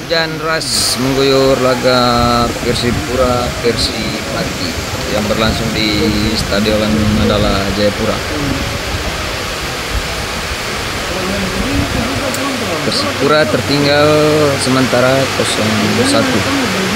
Hujan deras mengguyur laga Persipura Persipa Pati yang berlangsung di Stadion Mandala Jayapura. Persipura tertinggal sementara 0-1.